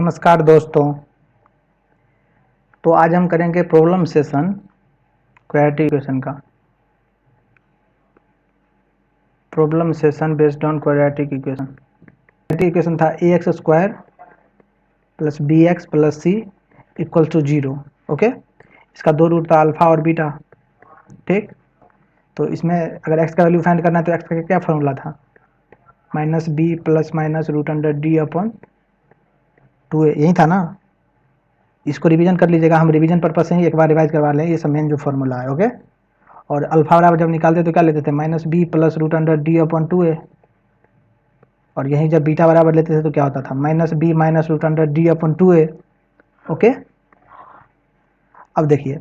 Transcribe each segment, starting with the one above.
नमस्कार दोस्तों। तो आज हम करेंगे प्रॉब्लम सेशन क्वाड्रेटिक इक्वेशन का। Problem session based on quadratic equation. Quadratic equation था ax square plus bx plus c equal to 0। Okay, इसका दो रूट था अल्फा और बीटा। ठीक, तो इसमें अगर x का वैल्यू फाइंड करना है तो x का क्या फॉर्मूला था? Minus B plus minus root under D upon 2a, यही था ना। इसको रिवीजन कर लीजिएगा, हम रिवीजन पर्पज से ही एक बार रिवाइज करवा लें। ये सब मेन जो फॉर्मूला है। ओके, और अल्फा बराबर जब निकालते तो क्या लेते थे? Minus B plus root under D upon 2a। और यहीं जब बीटा बराबर लेते थे तो क्या होता था? Minus B minus root under D upon 2a। Okay, अब देखिए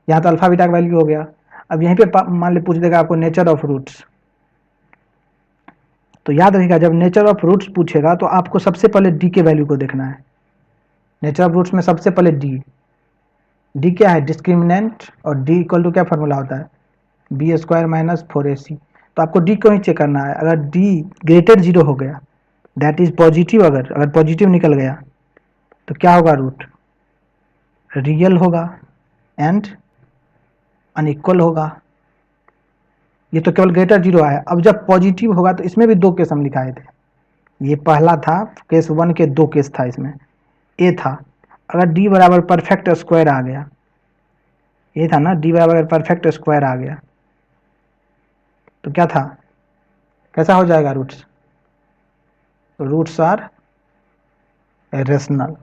यहाँ तो अल्फा बीटा का वैल्यू हो गया। अब यहीं पे मान ली पूछ देगा आपको नेचर ऑफ रूट्स। तो याद रखिएगा, जब नेचर ऑफ रूट्स पूछेगा तो आपको सबसे पहले डी के वैल्यू को देखना है। नेचर ऑफ रूट्स में सबसे पहले डी क्या है? डिस्क्रिमिनेंट। और डी इक्वल टू क्या फॉर्मूला होता है? B square minus 4ac। तो आपको डी को ही चेक करना है। अगर डी ग्रेटर 0 हो गया, दैट इज पॉजिटिव, अगर पॉजिटिव निकल गया तो क्या होगा? रूट रियल होगा एंड अनइक्वल होगा। ये तो केवल ग्रेटर 0 आया। अब जब पॉजिटिव होगा तो इसमें भी दो केस हम लिखाए थे। ये पहला था केस 1 के दो केस था। इसमें ए था अगर डी बराबर परफेक्ट स्क्वायर आ गया, ये था ना, डी बराबर परफेक्ट स्क्वायर आ गया तो क्या था? कैसा हो जाएगा? Roots are rational.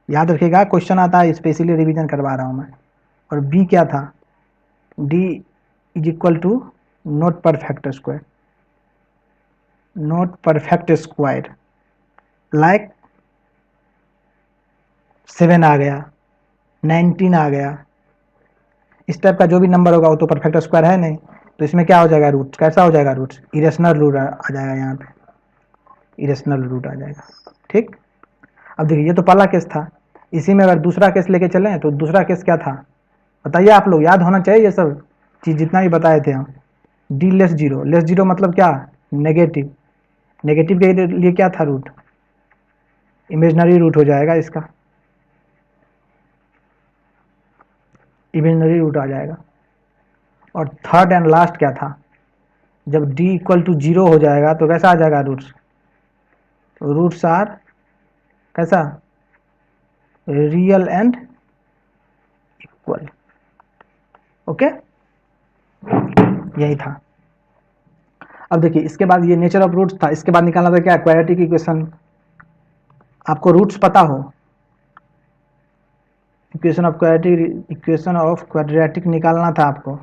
याद रखिएगा, क्वेश्चन आता है, स्पेशली रिवीजन करवा रहा हूं मैं। और बी क्या था? D is equal to not perfect square. Not perfect square like 7 आ गया, 19 आ गया, इस टाइप का जो भी नंबर होगा वो तो परफेक्ट स्क्वायर है नहीं। तो इसमें क्या हो जाएगा? रूट कैसा हो जाएगा? रूट इरेशनल रूट आ जाएगा। यहाँ पे इरेशनल रूट आ जाएगा। ठीक, अब देखिए ये तो पहला केस था। इसी में अगर दूसरा केस लेके चलें तो दूसरा केस क्या था बताइए? आप लोग याद होना चाहिए ये सब चीज़, जितना भी बताए थे हम। डी लेस 0, लेस 0 मतलब क्या? नेगेटिव। नेगेटिव के लिए क्या था? रूट इमेजनरी रूट हो जाएगा इसका, इमेजनरी रूट आ जाएगा। और थर्ड एंड लास्ट क्या था? जब डी इक्वल टू 0 हो जाएगा तो कैसा आ जाएगा? रूट्स आर कैसा? Real and equal. ओके, यही था। अब देखिए इसके बाद ये नेचर ऑफ रूट्स था। इसके बाद निकालना था क्या? Quadratic equation. आपको रूट्स पता हो, इक्वेशन ऑफ क्वाड्रेटिक निकालना था आपको,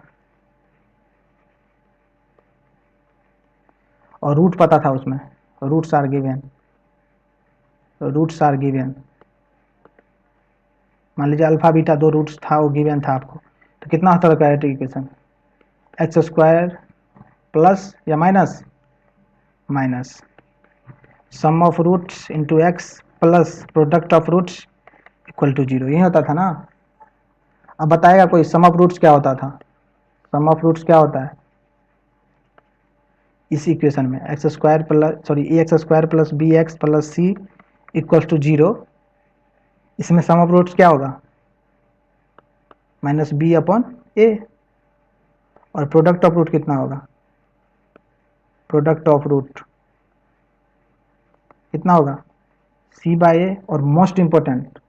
और रूट पता था उसमें। Roots are given. मान लीजिए अल्फा बीटा दो रूट्स था, वो गिवन था आपको। तो कितना होता था quadratic equation? X square plus या minus sum of roots into x plus product of roots equal to 0। यही होता था ना। अब बताएगा कोई सम ऑफ रूट्स क्या होता था? सम ऑफ रूट्स क्या होता है इस इक्वेशन में? X square plus B X plus C equal to 0। इसमें सम ऑफ रूट्स क्या होगा? Minus B upon A. और प्रोडक्ट ऑफ रूट कितना होगा? प्रोडक्ट ऑफ रूट कितना होगा? C by A. और most important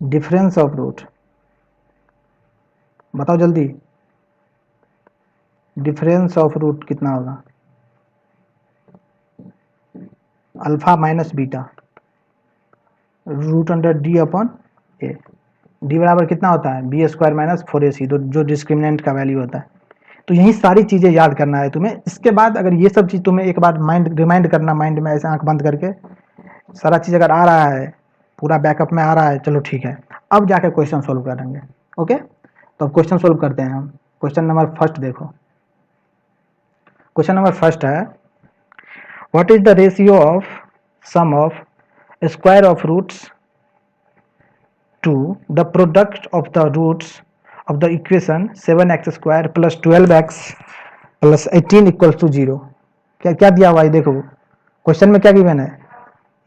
difference of root, बताओ जल्दी, डिफरेंस ऑफ रूट कितना होगा? Alpha minus beta root under D upon A. D बराबर कितना होता है? बी स्क्वायर माइनस 4ac, जो डिस्क्रिमिनेंट का वैल्यू होता है। तो यही सारी चीज़ें याद करना है तुम्हें। इसके बाद अगर ये सब चीज़ तुम्हें एक बार रिमाइंड करना, माइंड में ऐसे आंख बंद करके, सारा चीज़ अगर आ रहा है, पूरा बैकअप में आ रहा है, चलो ठीक है, अब जाके क्वेश्चन सोल्व करेंगे। ओके, तो अब क्वेश्चन सोल्व करते हैं हम। क्वेश्चन नंबर फर्स्ट देखो। क्वेश्चन नंबर फर्स्ट है, what is the ratio of sum of square of roots to the product of the roots of the equation 7x square plus 12x plus 18 equals to 0। क्या क्या दिया हुआ है देखो, question में क्या गिवन है?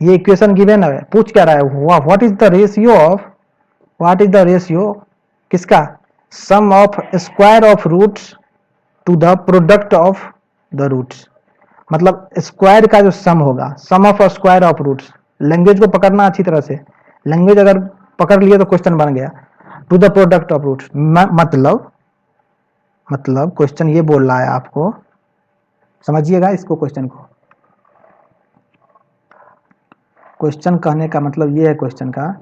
ये इक्वेशन गिवन है, पूछ क्या रहा है, what is the ratio of, what is the ratio किसका, sum of square of roots to the product of the roots, मतलब स्क्वायर का जो सम होगा, sum of square of roots. Language को पकड़ना अच्छी तरह से, लैंग्वेज अगर पकड़ लिए तो क्वेश्चन बन गया। To the product of roots मतलब क्वेश्चन ये बोल रहा है आपको, समझिएगा इसको, क्वेश्चन को, क्वेश्चन कहने का मतलब ये है, क्वेश्चन का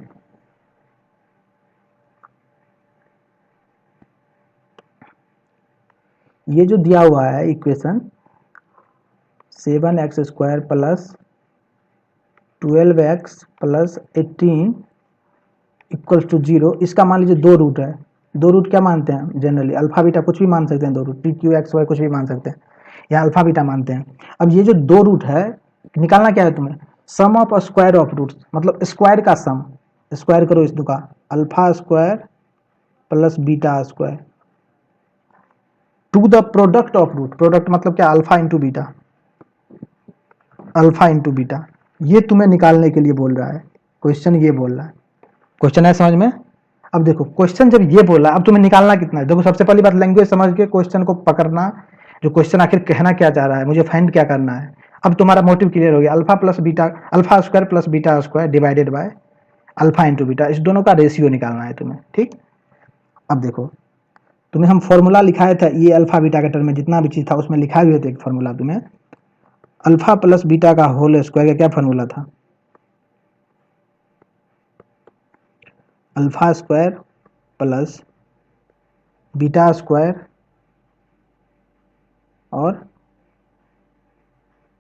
ये जो दिया हुआ है equation 7x² plus 12x plus 18 equals to 0, इसका मान लीजिए दो रूट है। दो रूट क्या मानते हैं जनरली, अल्फा बीटा कुछ भी मान सकते हैं, दो रूट pq(x, y) कुछ भी मान सकते हैं, या अल्फा बीटा मानते हैं। अब ये जो दो रूट है, निकालना क्या है तुम्हें, sum of square of roots, मतलब स्क्वायर का सम, स्क्वायर करो इस दो का, alpha square plus beta square to the product of root, product मतलब क्या, alpha into beta, alpha into beta, ये तुम्हें निकालने के लिए बोल रहा है क्वेश्चन, ये बोल रहा है क्वेश्चन है, समझ में। अब देखो क्वेश्चन जब ये बोला, अब तुम्हें निकालना कितना है, देखो सबसे पहली बात लैंग्वेज समझ के क्वेश्चन को पकड़ना, जो क्वेश्चन आखिर कहना क्या चाह रहा है, मुझे फाइंड क्या करना है। अब तुम्हारा मोटिव क्लियर हो गया, alpha plus beta, alpha square plus beta square divided by alpha into beta, इस दोनों का रेशियो निकालना है तुम्हें, ठीक। अब देखो तुम्हें हम फॉर्मूला लिखाया था, ये अल्फा बीटा के टर्म में जितना भी चीज था उसमें लिखा हुआ था एक फॉर्मूला तुम्हें, अल्फा प्लस बीटा का होल स्क्वायर का क्या फॉर्मूला था, alpha square plus beta square और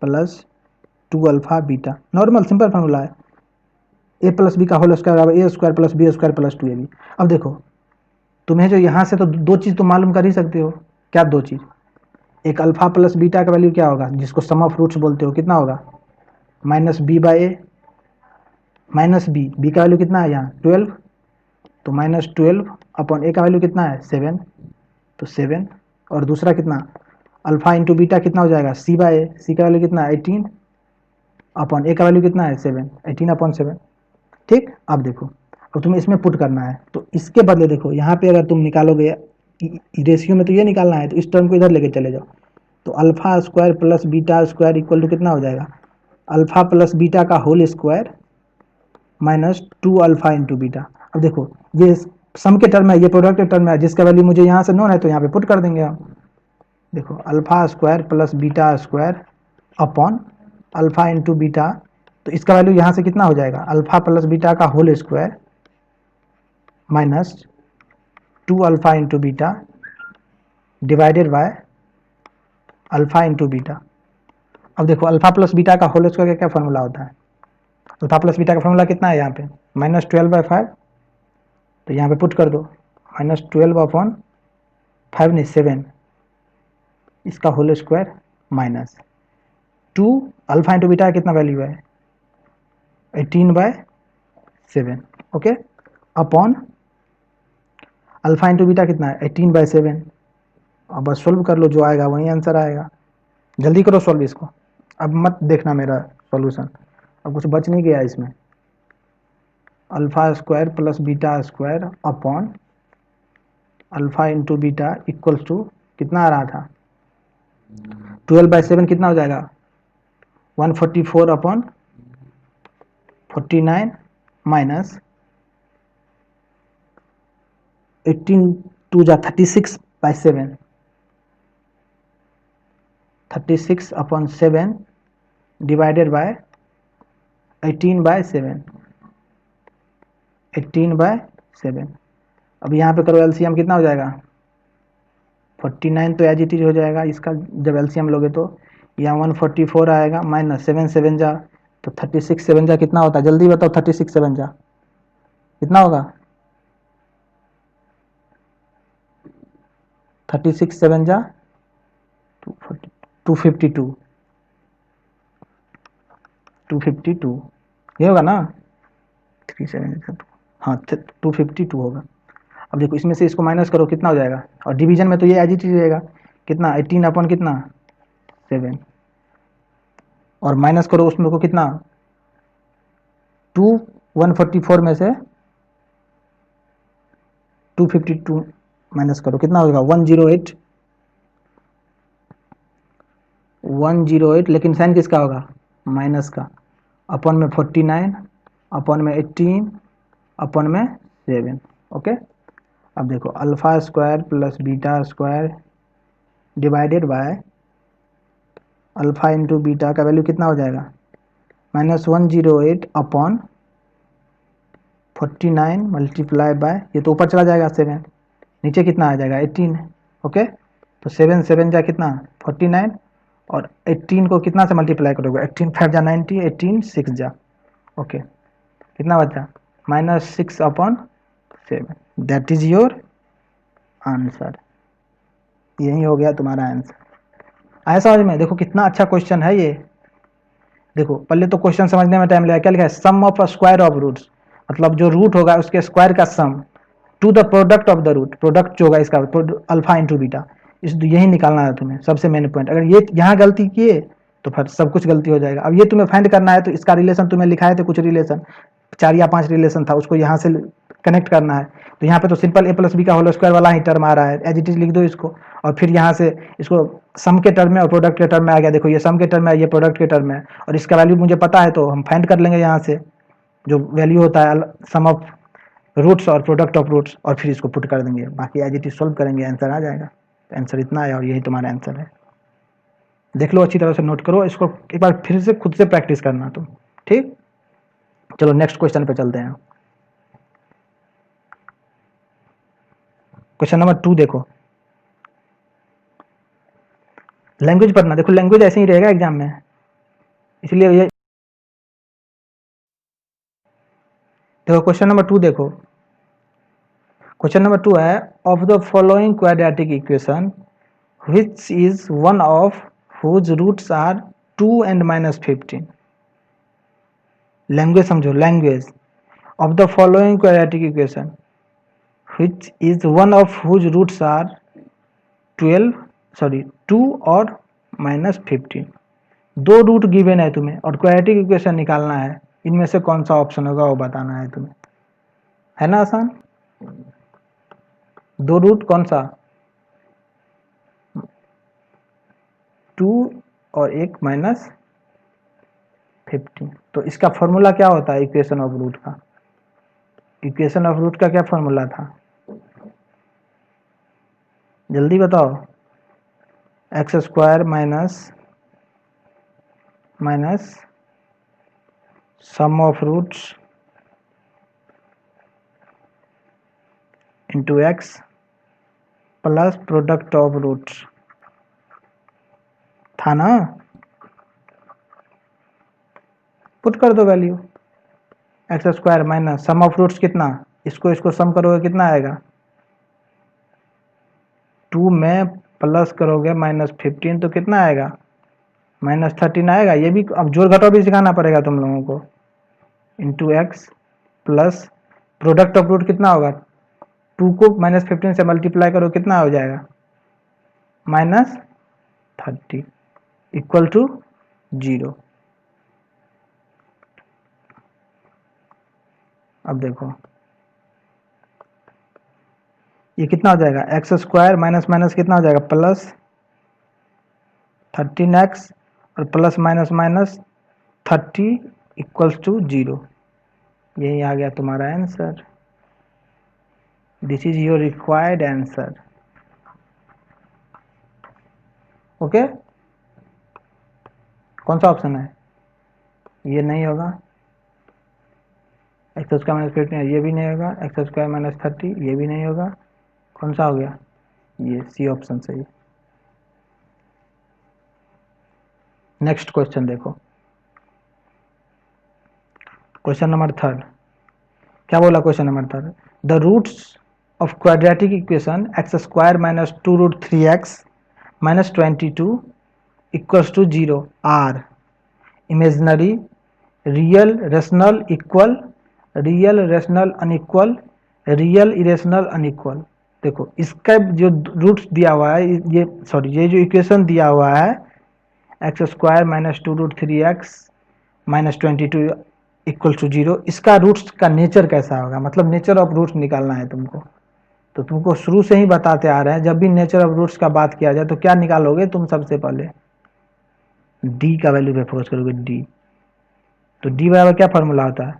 plus 2 alpha beta, normal simple formula है, ए प्लस बी का होल स्क्वायर बराबर A square plus B square plus 2ab। अब देखो तुम्हें जो यहाँ से तो दो चीज़ तो मालूम कर ही सकते हो, क्या दो चीज़, एक अल्फा प्लस बीटा का वैल्यू क्या होगा, जिसको सम ऑफ रूट्स बोलते हो, कितना होगा, minus B by A, minus B का वैल्यू कितना है यहाँ 12, तो माइनस 12 अपॉन ए का वैल्यू कितना है 7, तो 7, और दूसरा कितना, अल्फा इंटू बीटा कितना हो जाएगा सी बाई ए, सी का वैल्यू कितना है 18 अपॉन ए का वैल्यू कितना है 7, 18 अपॉन 7, ठीक। अब देखो अब तुम्हें इसमें पुट करना है, तो इसके बदले देखो यहाँ पे अगर तुम निकालोगे रेशियो में, तो ये निकालना है, तो इस टर्म को इधर लेके चले जाओ, तो alpha square plus beta square equal to कितना हो जाएगा, अल्फा प्लस बीटा का whole square minus 2 alpha into beta. अब देखो ये सम के टर्म है, ये प्रोडक्ट के टर्म है, जिसका वैल्यू मुझे यहाँ से नोन है, तो यहाँ पे पुट कर देंगे हम। देखो alpha square plus beta square upon alpha into beta, तो इसका वैल्यू यहाँ से कितना हो जाएगा, अल्फा प्लस बीटा का whole square minus 2 alpha into beta divided by alpha into beta. अब देखो अल्फा प्लस बीटा का होल स्क्वायर का क्या फॉर्मूला होता है, अल्फा प्लस बीटा का फॉर्मूला कितना है यहाँ पे, माइनस 12/5, तो यहाँ पे पुट कर दो, माइनस 12 अपॉन 5 नहीं 7, इसका whole square minus 2 alpha into beta कितना वैल्यू है 18/7, okay, upon alpha into beta कितना है 18/7। अब बस सोल्व कर लो, जो आएगा वही आंसर आएगा, जल्दी करो सॉल्व इसको, अब मत देखना मेरा सॉल्यूशन, अब कुछ बच नहीं गया इसमें, alpha square plus beta square upon alpha into beta equals to कितना आ रहा था 12/7, कितना हो जाएगा 144 अपॉन 49 माइनस 18 2 जा 36/7, 36 अपॉन 7 डिवाइडेड बाय 18/7, 18/7। अब यहाँ पे करो एलसीएम, कितना हो जाएगा 49, तो एज इट इज हो जाएगा, इसका जब एलसीएम लोगे तो यहाँ 144 आएगा, माइनस 7 7 जा, तो 36 7 जा कितना होता है, जल्दी बताओ, 36 7 जा कितना होगा, 36 7 जा 252, 252 ये होगा ना, 37, हाँ 252 होगा। अब देखो इसमें से इसको माइनस करो, कितना हो जाएगा, और डिवीजन में तो ये एज इट इज रहेगा, कितना 18 अपॉन कितना 7, और माइनस करो उसमें को कितना 144 में से 252 माइनस करो, कितना होगा 108, 108, लेकिन साइन किसका होगा, माइनस का, अपन में 49, अपन में 18, अपन में 7। ओके, अब देखो alpha square plus beta square divided by alpha into beta का वैल्यू कितना हो जाएगा, -108 अपॉन 49 मल्टीप्लाई बाय, ये तो ऊपर चला जाएगा 7, नीचे कितना आ जाएगा 18। ओके, तो 7 7 जा कितना 49, और 18 को कितना से मल्टीप्लाई करोगे, 18 5 जा 90, 18 6 जा, ओके, कितना बचा -6 upon 7, that is your answer. यही हो गया तुम्हारा आंसर। आया समझ में? देखो कितना अच्छा क्वेश्चन है ये। देखो पहले तो क्वेश्चन समझने में टाइम लगेगा, क्या लिखा है, sum of a square of roots, मतलब जो रूट होगा उसके स्क्वायर का sum to the product of the root, product जो होगा इसका अल्फा इंटू बीटा, इस यही निकालना है तुम्हें, सबसे मेन पॉइंट। अगर ये यहाँ गलती किए तो फिर सब कुछ गलती हो जाएगा। अब ये तुम्हें फाइंड करना है, तो इसका रिलेशन तुम्हें लिखाए थे कुछ रिलेशन, 4 या 5 रिलेशन था, उसको यहाँ से कनेक्ट करना है। तो यहाँ पे तो सिंपल a प्लस बी का होल स्क्वायर वाला ही टर्म आ रहा है, एज इट इज लिख दो इसको, और फिर यहाँ से इसको सम के टर्म में और प्रोडक्ट के टर्म में आ गया। देखो ये सम के टर्म में है, ये प्रोडक्ट के टर्म में है, और इसका वैल्यू मुझे पता है, तो हम फाइंड कर लेंगे यहाँ से जो वैल्यू होता है सम ऑफ रूट्स और प्रोडक्ट ऑफ रूट्स, और फिर इसको पुट कर देंगे, बाकी एज इट इज सोल्व करेंगे, आंसर आ जाएगा। आंसर इतना है, और यही तुम्हारा आंसर है। देख लो, अच्छी तरह से नोट करो इसको, एक बार फिर से खुद से प्रैक्टिस करना तुम, ठीक। चलो नेक्स्ट क्वेश्चन पे चलते हैं। क्वेश्चन नंबर 2 देखो, लैंग्वेज पढ़ना। देखो लैंग्वेज ऐसे ही रहेगा एग्जाम में, इसलिए ये देखो क्वेश्चन नंबर 2 देखो, क्वेश्चन नंबर 2 है, of the following quadratic equation which is one of whose roots are 2 and -15। Language समझो, language, of the following quadratic equation which is one of whose roots are 2 और -15। दो root given है तुम्हें और quadratic equation निकालना है, इनमें से कौन सा ऑप्शन होगा वो बताना है तुम्हें, है ना आसान। दो रूट कौन सा, 2 और एक -15। तो इसका फॉर्मूला क्या होता है इक्वेशन ऑफ रूट का, इक्वेशन ऑफ रूट का क्या फॉर्मूला था, जल्दी बताओ। X square minus sum of roots into x plus product of roots, था ना। पुट कर दो value, X square minus sum of roots कितना, इसको सम करोगे कितना आएगा, 2 में प्लस करोगे -15 तो कितना आएगा, -13 आएगा। ये भी अब जोड़ घटाव भी सिखाना पड़ेगा तुम लोगों को, into x plus product of root कितना होगा, 2 को -15 से मल्टीप्लाई करो कितना हो जाएगा, -30 इक्वल टू 0। अब देखो ये कितना हो जाएगा, एक्स स्क्वायर माइनस माइनस कितना हो जाएगा, +13x और plus minus minus 30 equals to 0। यही आ गया तुम्हारा answer. This is your required answer. Okay, कौन सा ऑप्शन है, ये नहीं होगा, एक्स स्क्वायर -15 ये भी नहीं होगा, एक्स स्क्वायर -30 ये भी नहीं होगा, कौन सा हो गया, ये सी ऑप्शन सही। नेक्स्ट क्वेश्चन देखो, क्वेश्चन नंबर 3, क्या बोला question number 3, the roots of quadratic equation x square minus 2√3x minus 22 equals to 0 are imaginary, real rational equal, real rational unequal, real irrational unequal. देखो इसका जो roots दिया हुआ है, ये जो इक्वेशन दिया हुआ है, x square minus 2√3x minus 22 equal to 0, इसका रूट्स का नेचर कैसा होगा, मतलब नेचर ऑफ रूट्स निकालना है तुमको। तो तुमको शुरू से ही बताते आ रहे हैं, जब भी नेचर ऑफ रूट्स का बात किया जाए तो क्या निकालोगे तुम, सबसे पहले डी का वैल्यू पे फोकस करोगे, डी। तो डी बराबर क्या फॉर्मूला होता है,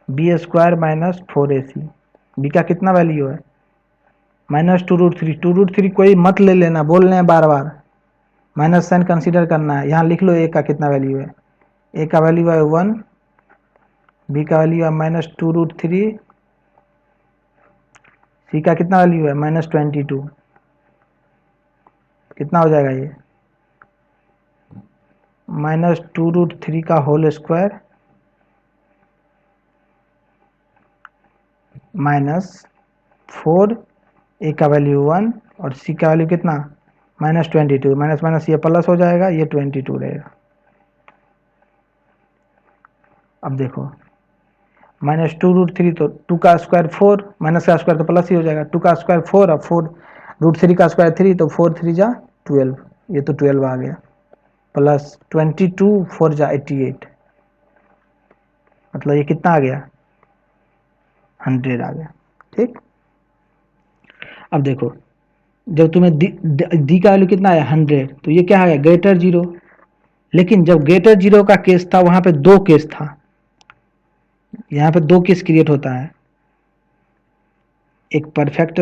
B square minus 4ac। B का कितना वैल्यू है, माइनस 2√3। 2√3 कोई मत ले लेना, बोल रहे हैं बार बार, माइनस साइन कंसीडर करना है। यहाँ लिख लो ए का कितना वैल्यू है, ए का वैल्यू है 1, बी का वैल्यू है -2√3, सी का कितना वैल्यू है -22। कितना हो जाएगा ये, -2√3 का होल स्क्वायर -4, ए का वैल्यू 1 और सी का वैल्यू कितना -22। माइनस माइनस ये प्लस हो जाएगा, ये 22 रहेगा। अब देखो -2√3 तो 2 का स्क्वायर 4, माइनस का स्क्वायर तो प्लस ही हो जाएगा, 2 का स्क्वायर 4 और 4√3 का स्क्वायर 3, तो 4 3 जा 12, ये तो 12 आ गया, प्लस 22 4 जा 88, मतलब ये कितना आ गया 100 आ गया। ठीक, अब देखो जब तुम्हें डी का वैल्यू कितना है 100, तो ये क्या आ गया ग्रेटर 0। लेकिन जब ग्रेटर 0 का केस था वहां पे दो केस था, यहाँ पे दो केस क्रिएट होता है, एक परफेक्ट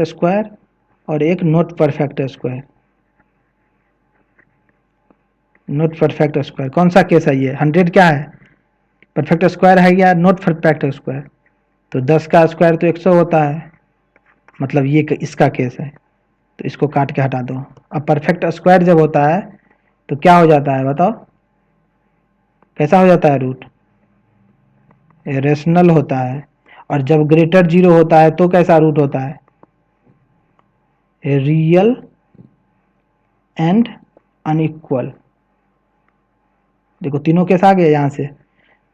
स्क्वायर और एक not perfect square. Not perfect square कौन सा केस है, ये 100 क्या है, परफेक्ट स्क्वायर है या नॉट परफेक्ट स्क्वायर। तो 10 का स्क्वायर तो 100 होता है, मतलब ये इसका केस है, तो इसको काट के हटा दो। अब परफेक्ट स्क्वायर जब होता है तो क्या हो जाता है बताओ, कैसा हो जाता है रूट, रेशनल होता है। और जब ग्रेटर 0 होता है तो कैसा रूट होता है, रियल एंड अनइक्वल। देखो तीनों केस आ गए यहाँ से,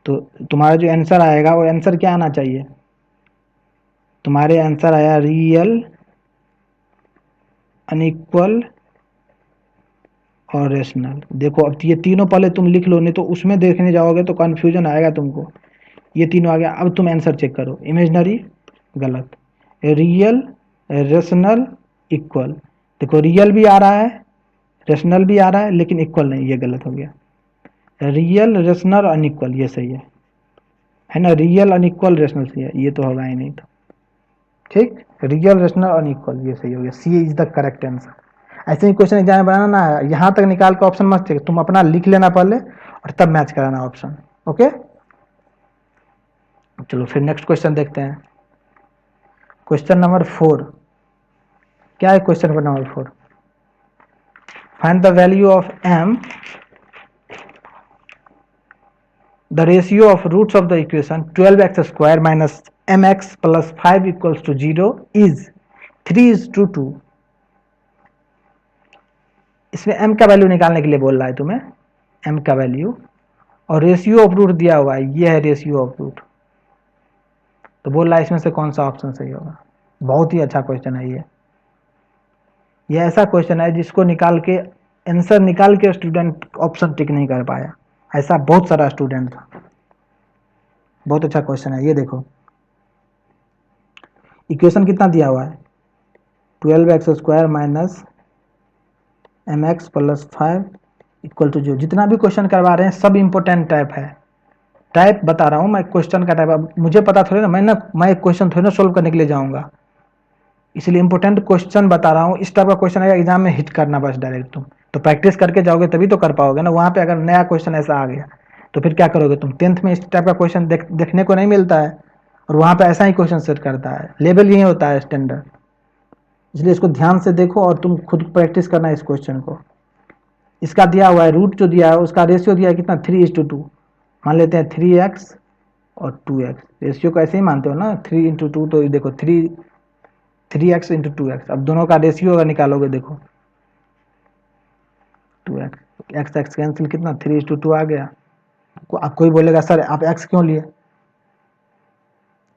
तो तुम्हारा जो आंसर आएगा वो आंसर क्या आना चाहिए, तुम्हारे आंसर आया रियल, अनइक्वल और रेशनल। देखो अब ये तीनों पहले तुम लिख लो, नहीं तो उसमें देखने जाओगे तो कंफ्यूजन आएगा तुमको। ये तीनों आ गया, अब तुम आंसर चेक करो, इमेजिनरी गलत, रियल, रेशनल, इक्वल। देखो रियल भी आ रहा है, रेशनल भी आ रहा है, लेकिन इक्वल नहीं, ये गलत हो गया। रियल, रेशनल, अनइक्वल ये सही है ना, रियल, अनइक्वल, रेशनल सही है, ये तो होगा ही नहीं। तो ठीक, रियल, रेशनल, अनइक्वल ये सही हो गया, सी इज द करेक्ट आंसर। ऐसे ही क्वेश्चन एग्जाम में बनाना है, यहाँ तक निकाल के ऑप्शन मत चेक, तुम अपना लिख लेना पहले और तब मैच कराना ऑप्शन। ओके, चलो फिर नेक्स्ट क्वेश्चन देखते हैं। क्वेश्चन नंबर 4, क्या है question number 4, find the value of m, the ratio of roots of the equation 12x square minus mx plus 5 equals to 0 is 3:2। इसमें m का वैल्यू निकालने के लिए बोल रहा है तुम्हें, m का वैल्यू, और रेशियो ऑफ रूट दिया हुआ है, ये है रेशियो ऑफ रूट। तो बोल रहा है इसमें से कौन सा ऑप्शन सही होगा। बहुत ही अच्छा क्वेश्चन है ये ऐसा क्वेश्चन है जिसको निकाल के आंसर निकाल के स्टूडेंट ऑप्शन टिक नहीं कर पाया, ऐसा बहुत सारा स्टूडेंट था। बहुत अच्छा क्वेश्चन है ये। देखो इक्वेशन कितना दिया हुआ है, 12x square minus mx plus 5 equal to 0। जितना भी क्वेश्चन करवा रहे हैं सब इंपॉर्टेंट टाइप है, टाइप बता रहा हूँ मैं, क्वेश्चन का टाइप। अब मुझे पता थोड़ी ना, मैं एक क्वेश्चन थोड़ी ना सोल्व करने के लिए जाऊँगा, इसलिए इंपॉर्टेंट क्वेश्चन बता रहा हूँ। इस टाइप का क्वेश्चन आएगा एग्जाम में, हिट करना बस डायरेक्ट तुम। तो प्रैक्टिस करके जाओगे तभी तो कर पाओगे ना। वहाँ पे अगर नया क्वेश्चन ऐसा आ गया तो फिर क्या करोगे तुम। 10th में इस टाइप का क्वेश्चन देखने को नहीं मिलता है, और वहाँ पे ऐसा ही क्वेश्चन सेट करता है, लेवल यही होता है स्टैंडर्ड। इसलिए इसको ध्यान से देखो और तुम खुद प्रैक्टिस करना इस क्वेश्चन को। इसका दिया हुआ है रूट जो दिया है उसका रेशियो दिया है कितना 3:2। मान लेते हैं 3x और 2x, रेशियो को ऐसे ही मानते हो ना, 3:2। तो देखो 3x इंटू 2x, अब दोनों का रेशियो अगर निकालोगे देखो 2x, एक्स एक्स कैंसिल, कितना 3:2 आ गया। अब कोई बोलेगा सर आप x क्यों लिए,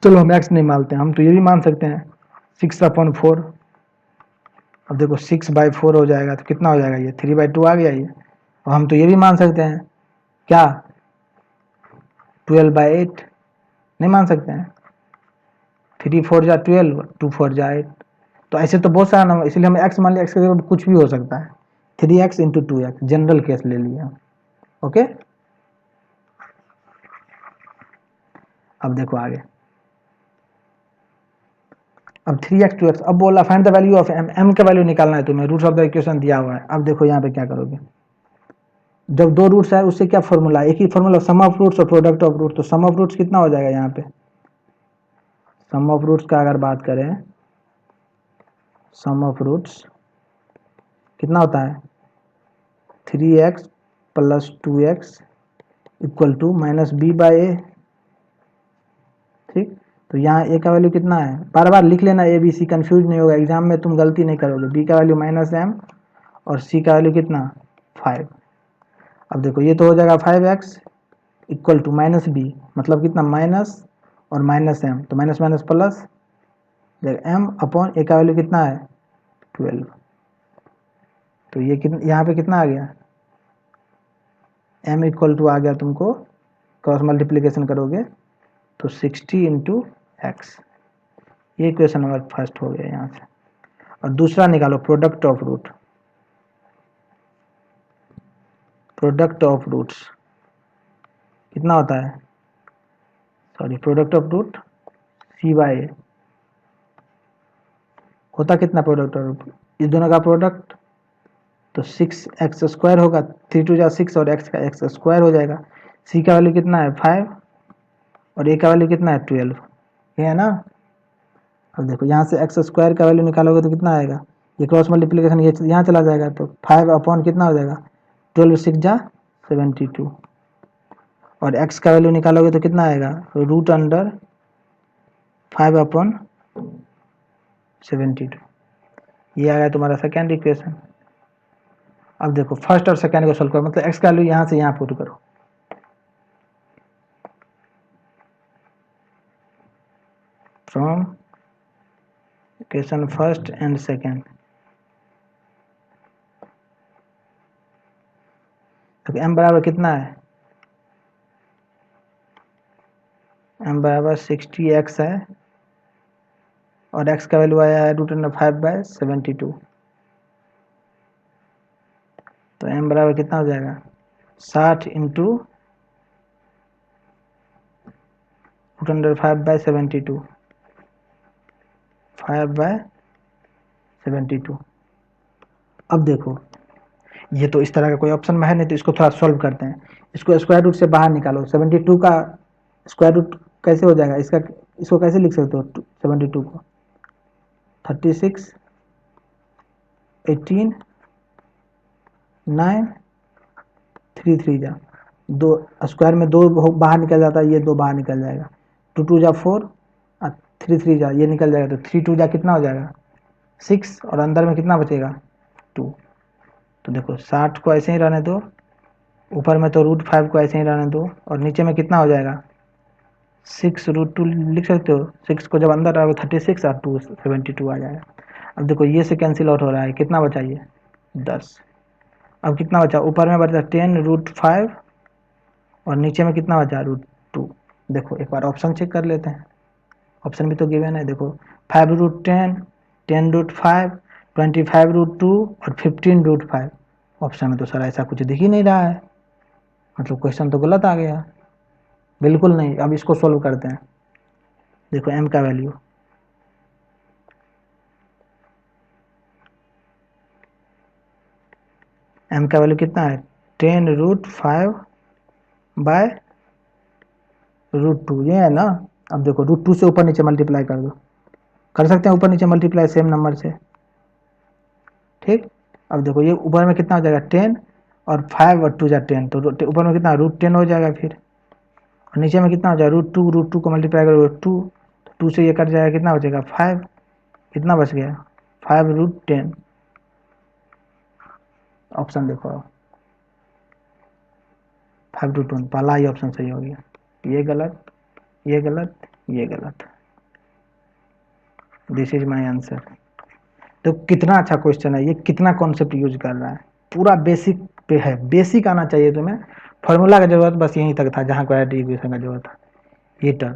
चलो हम x नहीं मानते, हम तो ये भी मान सकते हैं 6/4। अब देखो 6/4 हो जाएगा तो कितना हो जाएगा, ये 3/2 आ गया ये। और हम तो ये भी मान सकते हैं क्या 12/8 नहीं मान सकते हैं? 3 4 जा 12, 2 4 जा 8। तो ऐसे तो बहुत सारा नंबर, इसलिए हम x मान लिया, x का कुछ भी हो सकता है। 3x into 2x general case ले लिया। ओके, अब देखो आगे। अब 3x 2x, अब बोला find the value of m, m का वैल्यू निकालना है तुम्हें, रूट्स ऑफ द इक्वेशन दिया हुआ है। अब देखो यहाँ पे क्या करोगे, जब दो रूट्स है उससे क्या फॉर्मूला, एक ही फॉर्मूला, सम ऑफ रूट्स और प्रोडक्ट ऑफ रूट। तो सम ऑफ रूट्स कितना हो जाएगा यहाँ पे, सम ऑफ रूट्स का अगर बात करें, सम ऑफ रूट्स कितना होता है 3x plus 2x equal to minus B by A. ठीक, तो यहाँ ए का वैल्यू कितना है, बार बार लिख लेना, ए बी सी, कंफ्यूज नहीं होगा, एग्जाम में तुम गलती नहीं करोगे। बी का वैल्यू माइनस एम और सी का वैल्यू कितना 5। अब देखो ये तो हो जाएगा 5x equal to minus B, मतलब कितना माइनस और माइनस एम, तो minus minus plus, M upon A का वैल्यू कितना है 12। तो ये कितना यहाँ पे कितना आ गया, एम इक्वल टू आ गया तुमको, क्रॉस मल्टीप्लीकेशन करोगे तो 60 इंटू एक्स। ये इक्वेशन नंबर फर्स्ट हो गया यहाँ से। और दूसरा निकालो product of root, product of roots कितना होता है, sorry product of root C by A होता कितना, प्रोडक्ट ऑफ रूट इस दोनों का प्रोडक्ट तो 6x स्क्वायर होगा, 3 2 जा 6 और x का x स्क्वायर हो जाएगा। c का वैल्यू कितना है 5 और a का वैल्यू कितना है 12, ये है ना। अब देखो यहाँ से x स्क्वायर का वैल्यू निकालोगे तो कितना आएगा, ये क्रॉस मल्टीप्लिकेशन ये यहाँ चला जाएगा, तो 5 अपॉन कितना हो जाएगा 12 6 जा 72, और x का वैल्यू निकालोगे तो कितना आएगा रूट अंडर 5 अपॉन 72। ये आएगा तुम्हारा सेकेंड इक्वेशन। अब देखो फर्स्ट और सेकेंड को सोल्व करो, मतलब x का वैल्यू यहाँ से यहाँ पुट करो, from equation first and second. तो m बराबर कितना है, m बराबर 60x है और x का वैल्यू आया है रूट अंडर 5/72। तो m बराबर कितना हो जाएगा 60 इंटू रूट अंडर 5/72, 5/72। अब देखो ये तो इस तरह का कोई ऑप्शन में है नहीं, तो इसको थोड़ा सॉल्व करते हैं। इसको स्क्वायर रूट से बाहर निकालो, 72 का स्क्वायर रूट कैसे हो जाएगा इसका, इसको कैसे लिख सकते हो 72 को 36 18 9 3 3 जा, दो स्क्वायर में दो बाहर निकल जाता है, ये दो बाहर निकल जाएगा, 2 2 जा 4 और 3 3 जा ये निकल जाएगा, तो 3 2 जा कितना हो जाएगा 6 और अंदर में कितना बचेगा 2। तो देखो 60 को ऐसे ही रहने दो, ऊपर में तो रूट 5 को ऐसे ही रहने दो, और नीचे में कितना हो जाएगा 6 रूट 2 लिख सकते हो, 6 को जब अंदर आओगे 36 और 2 72 आ जाएगा। अब देखो ये से कैंसिल आउट हो रहा है, कितना बचा ये 10। अब कितना बचा, ऊपर में बचा 10 रूट 5 और नीचे में कितना बचा रूट 2। देखो एक बार ऑप्शन चेक कर लेते हैं, ऑप्शन भी तो गिवन है, देखो 5 रूट 10, 10 रूट 5, 25 रूट 2 और 15 रूट 5। ऑप्शन में तो सर ऐसा कुछ दिख ही नहीं रहा है, मतलब क्वेश्चन तो गलत आ गया, बिल्कुल नहीं। अब इसको सोल्व करते हैं, देखो m का वैल्यू, m का वैल्यू कितना है 10 रूट 5 बाय रूट 2, ये है ना। अब देखो रूट 2 से ऊपर नीचे मल्टीप्लाई कर दो, कर सकते हैं ऊपर नीचे मल्टीप्लाई सेम नंबर से, ठीक। अब देखो ये ऊपर में कितना हो जाएगा 10 और 5 और 2 जा 10, तो ऊपर में कितना रूट 10 हो जाएगा, फिर और नीचे में कितना हो जाएगा रूट 2 को मल्टीप्लाई करोगे 2, तो 2 से ये कट जाएगा, कितना बचेगा 5, कितना बच गया 5 रूट 10। ऑप्शन देखो 5 रूट 1, पहला ही ऑप्शन सही हो गया, ये गलत, ये गलत, ये गलत, दिस इज माई आंसर। तो कितना अच्छा क्वेश्चन है ये, कितना कॉन्सेप्ट यूज कर रहा है, पूरा बेसिक पे है, बेसिक आना चाहिए तुम्हें, फॉर्मूला का जरूरत बस यहीं तक था जहाँ क्वाड्रेटिक इक्वेशन का जरूरत था। ये टर्म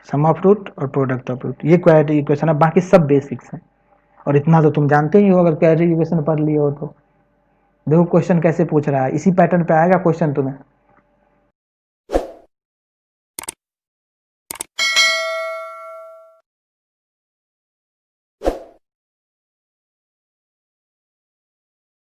सम ऑफ रूट और प्रोडक्ट ऑफ रूट, ये क्वाड्रेटिक इक्वेशन है, बाकी सब बेसिक्स हैं। और इतना तो तुम जानते ही हो अगर क्वाड्रेटिक इक्वेशन पढ़ लिए हो तो। देखो क्वेश्चन कैसे पूछ रहा है, इसी पैटर्न पे आएगा क्वेश्चन तुम्हें।